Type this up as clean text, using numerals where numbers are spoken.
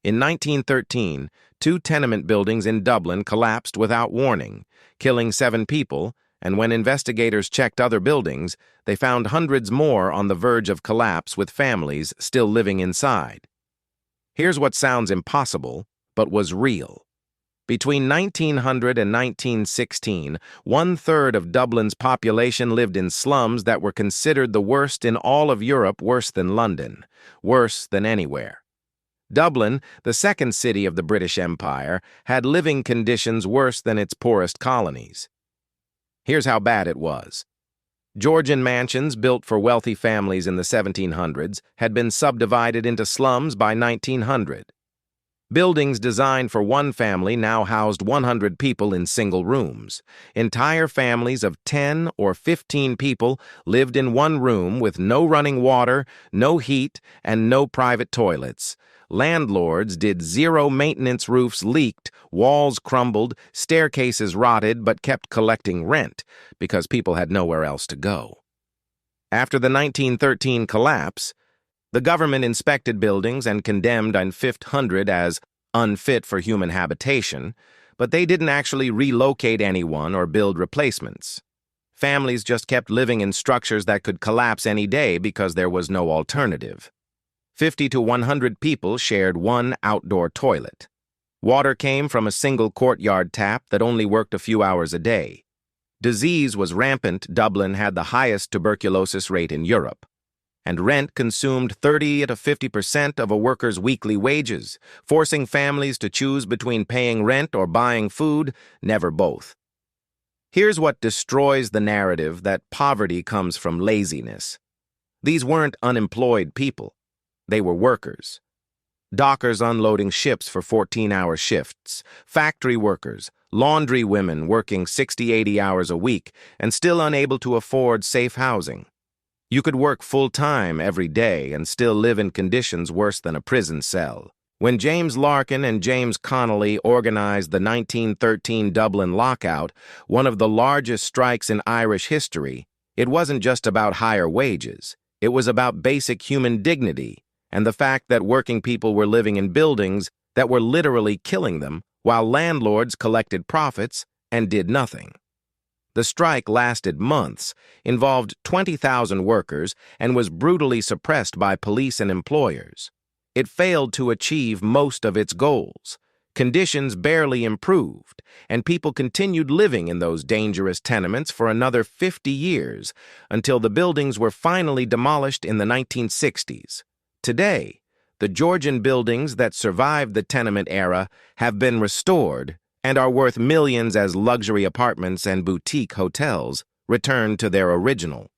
In 1913, two tenement buildings in Dublin collapsed without warning, killing 7 people, and when investigators checked other buildings, they found hundreds more on the verge of collapse with families still living inside. Here's what sounds impossible, but was real. Between 1900 and 1916, 1/3 of Dublin's population lived in slums that were considered the worst in all of Europe, worse than London, worse than anywhere. Dublin, the second city of the British Empire, had living conditions worse than its poorest colonies. Here's how bad it was. Georgian mansions built for wealthy families in the 1700s had been subdivided into slums by 1900. Buildings designed for one family now housed 100 people in single rooms. Entire families of 10 or 15 people lived in one room with no running water, no heat, and no private toilets. Landlords did zero maintenance, roofs leaked, walls crumbled, staircases rotted, but kept collecting rent because people had nowhere else to go. After the 1913 collapse, the government inspected buildings and condemned 500 as unfit for human habitation, but they didn't actually relocate anyone or build replacements. Families just kept living in structures that could collapse any day because there was no alternative. 50 to 100 people shared one outdoor toilet. Water came from a single courtyard tap that only worked a few hours a day. Disease was rampant. Dublin had the highest tuberculosis rate in Europe. And rent consumed 30 to 50% of a worker's weekly wages, forcing families to choose between paying rent or buying food, never both. Here's what destroys the narrative that poverty comes from laziness. These weren't unemployed people. They were workers. Dockers unloading ships for 14-hour shifts, factory workers, laundry women working 60-80 hours a week and still unable to afford safe housing. You could work full-time every day and still live in conditions worse than a prison cell. When James Larkin and James Connolly organized the 1913 Dublin Lockout, one of the largest strikes in Irish history, it wasn't just about higher wages. It was about basic human dignity and the fact that working people were living in buildings that were literally killing them while landlords collected profits and did nothing. The strike lasted months, involved 20,000 workers, and was brutally suppressed by police and employers. It failed to achieve most of its goals. Conditions barely improved, and people continued living in those dangerous tenements for another 50 years until the buildings were finally demolished in the 1960s. Today, the Georgian buildings that survived the tenement era have been restored and are worth millions as luxury apartments and boutique hotels return to their original